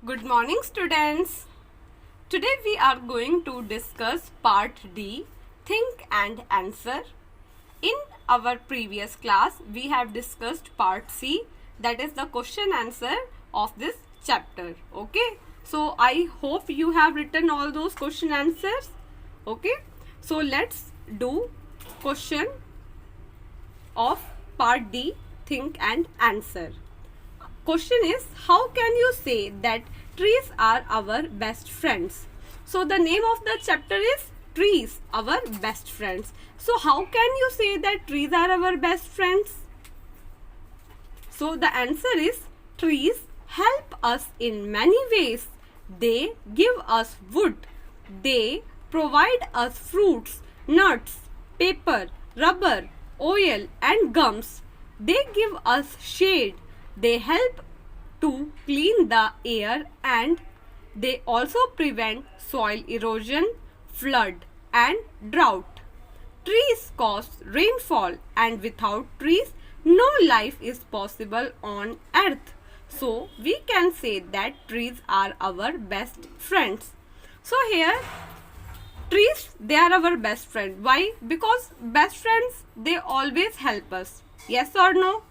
Good morning, students. Today we are going to discuss part D, Think and Answer. In our previous class, we have discussed part C, that is the question answer of this chapter. Okay. So I hope you have written all those question answers. Okay. So let's do question of part D, Think and Answer. Question is, how can you say that trees are our best friends? So the name of the chapter is Trees, our best friends. So how can you say that trees are our best friends? So the answer is, trees help us in many ways. They give us wood. They provide us fruits, nuts, paper, rubber, oil and gums. They give us shade. They help to clean the air and they also prevent soil erosion, flood and drought. Trees cause rainfall and without trees, no life is possible on earth. So we can say that trees are our best friends. So here, trees, they are our best friend. Why? Because best friends, they always help us. Yes or no?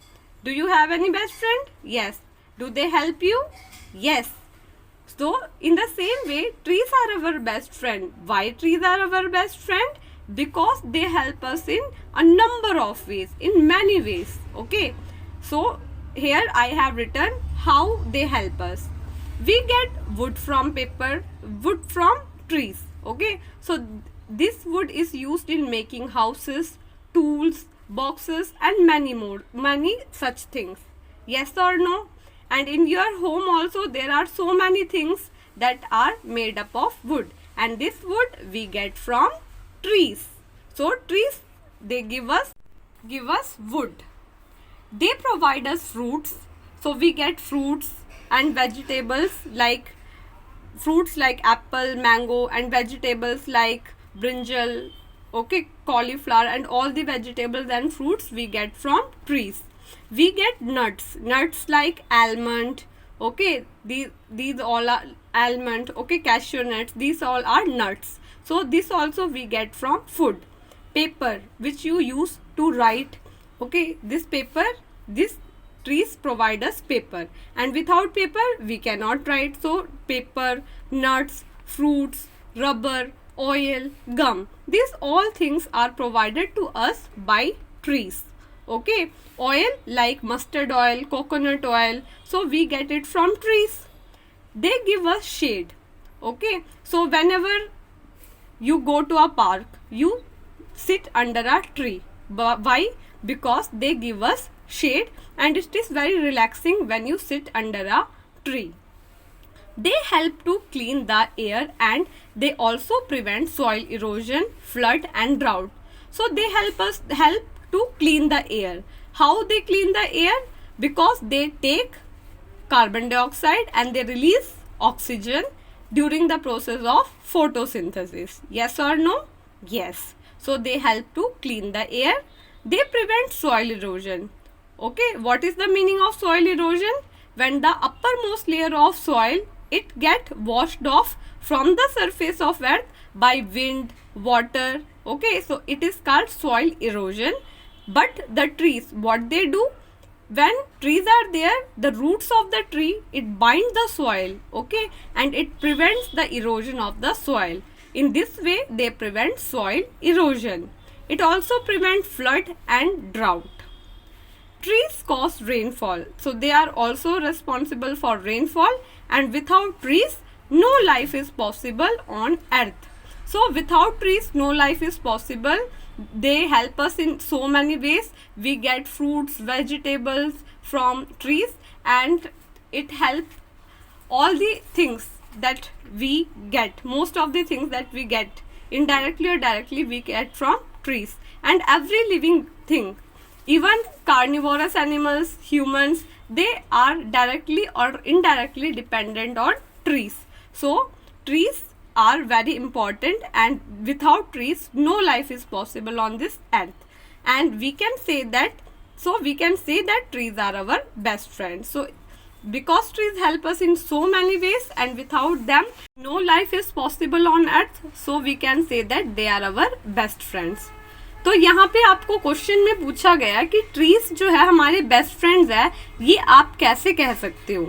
Do you have any best friend? Yes. Do they help you? Yes. So, in the same way, trees are our best friend. Why trees are our best friend? Because they help us in a number of ways, in many ways. Okay. So, here I have written how they help us. We get wood from paper, wood from trees. Okay. So, this wood is used in making houses, tools, boxes and many such things. Yes or no? And in your home also there are so many things that are made up of wood, and this wood we get from trees. So trees, they give us wood. They provide us fruits. So we get fruits and vegetables like apple, mango, and vegetables like brinjal, okay, cauliflower and all the vegetables and fruits we get from trees. We get nuts like almond, okay, these all are almond, okay, cashew nuts, these all are nuts. So this also we get from food. Paper, which you use to write, okay, this trees provide us paper, and without paper we cannot write. So paper, nuts, fruits, rubber, oil, gum, these all things are provided to us by trees. Okay, oil like mustard oil, coconut oil, so we get it from trees. They give us shade. Okay, so whenever you go to a park, you sit under a tree. Why? Because they give us shade and it is very relaxing when you sit under a tree. They help to clean the air and they also prevent soil erosion, flood and drought. So they help to clean the air. How they clean the air? Because they take carbon dioxide and they release oxygen during the process of photosynthesis. Yes or no? Yes. So they help to clean the air. They prevent soil erosion. Okay, what is the meaning of soil erosion? When the uppermost layer of soil, it get washed off from the surface of earth by wind, water. Okay, so it is called soil erosion. But the trees, what they do? When trees are there, the roots of the tree, it binds the soil, okay, and it prevents the erosion of the soil. In this way, they prevent soil erosion. It also prevents flood and drought. Trees cause rainfall. So they are also responsible for rainfall, and without trees, no life is possible on earth. So without trees, no life is possible. They help us in so many ways. We get fruits, vegetables from trees, and it helps all the things that we get. Most of the things that we get indirectly or directly we get from trees. And every living thing, even carnivorous animals, humans, they are directly or indirectly dependent on trees. So trees are very important, and without trees no life is possible on this earth. And we can say that trees are our best friends. So because trees help us in so many ways and without them no life is possible on earth, so we can say that they are our best friends. तो यहाँ पे आपको question में पूछा गया कि trees जो है हमारे बेस्ट फ्रेंड्स है, ये आप कैसे कह सकते हो?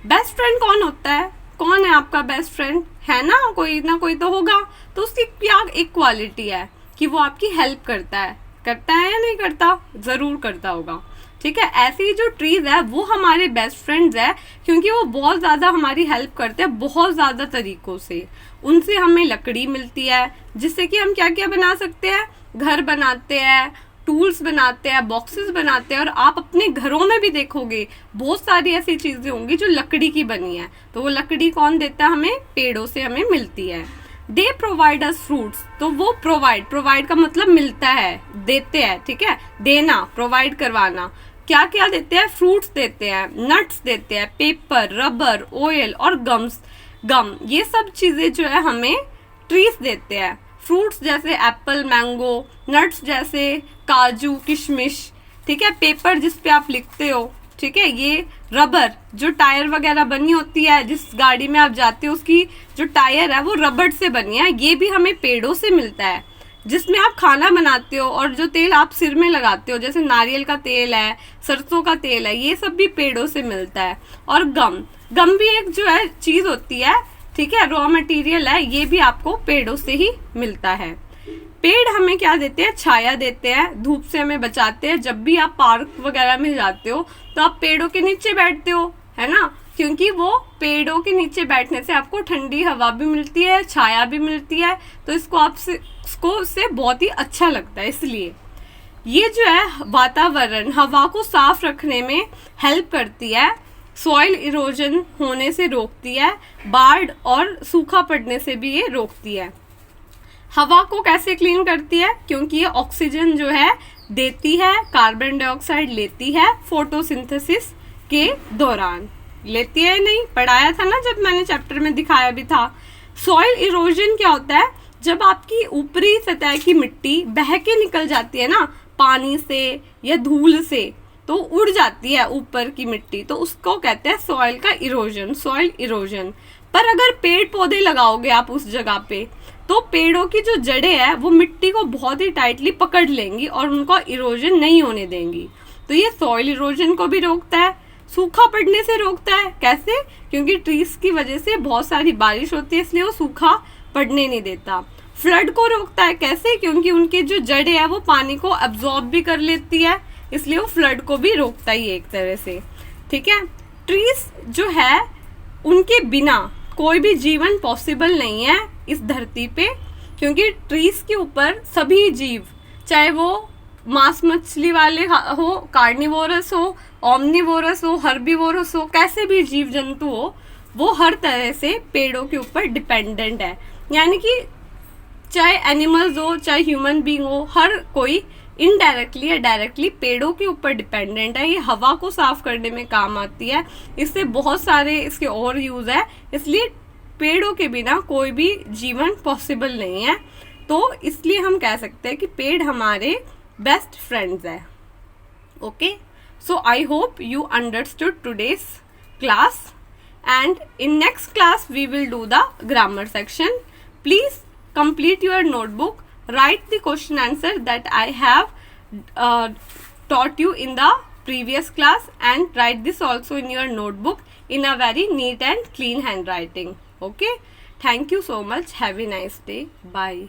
बेस्ट फ्रेंड कौन होता है? कौन है आपका बेस्ट फ्रेंड? है ना कोई तो होगा. तो उसकी क्या एक क्वालिटी है कि वो आपकी हेल्प करता है या नहीं करता? जरूर करता होगा. ठीक है, ऐसे ही जो ट्रीज है वो हमारे बेस्ट फ्रेंड्स है क्योंकि वो बहुत ज्यादा हमारी हेल्प करते हैं बहुत ज्यादा तरीकों से. उनसे हमें लकड़ी मिलती है जिससे कि हम क्या क्या बना सकते हैं, घर बनाते हैं, टूल्स बनाते हैं, बॉक्सेस बनाते हैं. और आप अपने घरों में भी देखोगे बहुत सारी ऐसी चीजें होंगी जो लकड़ी की बनी है. तो वो लकड़ी कौन देता है हमें? पेड़ों से हमें मिलती है. दे प्रोवाइड अस फ्रूट्स, तो वो प्रोवाइड का मतलब मिलता है, देते हैं. ठीक है, देना, प्रोवाइड करवाना. क्या क्या देते हैं? फ्रूट्स देते हैं, नट्स देते हैं, पेपर, रबर, ऑयल और गम. ये सब चीजें जो है हमें ट्रीज देते हैं. फ्रूट्स जैसे एप्पल, मैंगो, नट्स जैसे काजू, किशमिश. ठीक है, पेपर जिस पे आप लिखते हो. ठीक है, ये रबर जो टायर वगैरह बनी होती है, जिस गाड़ी में आप जाते हो उसकी जो टायर है वो रबर से बनी है. ये भी हमें पेड़ों से मिलता है. जिसमें आप खाना बनाते हो और जो तेल आप सिर में लगाते हो जैसे नारियल का तेल है, सरसों का तेल है, ये सब भी पेड़ों से मिलता है. और गम भी एक जो है चीज होती है. ठीक है, रॉ मटेरियल है, ये भी आपको पेड़ों से ही मिलता है. पेड़ हमें क्या देते हैं? छाया देते हैं, धूप से हमें बचाते हैं. जब भी आप पार्क वगैरह में जाते हो तो आप पेड़ों के नीचे बैठते हो, है ना, क्योंकि वो पेड़ों के नीचे बैठने से आपको ठंडी हवा भी मिलती है, छाया भी मिलती है. तो इसको से बहुत ही अच्छा लगता है. इसलिए ये जो है वातावरण, हवा को साफ रखने में हेल्प करती है, सॉइल इरोजन होने से रोकती है, बाढ़ और सूखा पड़ने से भी ये रोकती है. हवा को कैसे क्लीन करती है? क्योंकि ये ऑक्सीजन जो है देती है, कार्बन डाइऑक्साइड लेती है फोटोसिंथेसिस के दौरान. लेती है नहीं? पढ़ाया था ना जब मैंने चैप्टर में दिखाया भी था. सॉइल इरोजन क्या होता है? जब आपकी ऊपरी सतह की मिट्टी बह के निकल जाती है ना पानी से या धूल से, तो उड़ जाती है ऊपर की मिट्टी, तो उसको कहते हैं सॉइल का इरोजन, सॉइल इरोजन. पर अगर पेड़ पौधे लगाओगे आप उस जगह पे, तो पेड़ों की जो जड़ें हैं वो मिट्टी को बहुत ही टाइटली पकड़ लेंगी और उनका इरोजन नहीं होने देंगी. तो ये सॉइल इरोजन को भी रोकता है, सूखा पड़ने से रोकता है. कैसे? क्योंकि ट्रीज की वजह से बहुत सारी बारिश होती है, इसलिए वो सूखा पड़ने नहीं देता. फ्लड को रोकता है. कैसे? क्योंकि उनके जो जड़ें है वो पानी को अब्सॉर्ब भी कर लेती है, इसलिए वो फ्लड को भी रोकता ही एक तरह से. ठीक है, ट्रीज जो है उनके बिना कोई भी जीवन पॉसिबल नहीं है इस धरती पे, क्योंकि ट्रीज के ऊपर सभी जीव, चाहे वो मांस मछली वाले हो, कार्निवोरस हो, ओमनिवोरस हो, हर्बीवोरस हो, कैसे भी जीव जंतु हो, वो हर तरह से पेड़ों के ऊपर डिपेंडेंट है. यानी कि चाहे एनिमल्स हो चाहे ह्यूमन बीइंग हो, हर कोई इनडायरेक्टली या डायरेक्टली पेड़ों के ऊपर डिपेंडेंट है. ये हवा को साफ करने में काम आती है, इससे बहुत सारे इसके और यूज है. इसलिए पेड़ों के बिना कोई भी जीवन पॉसिबल नहीं है. तो इसलिए हम कह सकते हैं कि पेड़ हमारे बेस्ट फ्रेंड्स है. Okay, so I hope you understood today's class, and in next class we will do the grammar section. Please complete your notebook, write the question answer that I have taught you in the previous class, and write this also in your notebook in a very neat and clean handwriting. Okay, thank you so much. Have a nice day. Bye.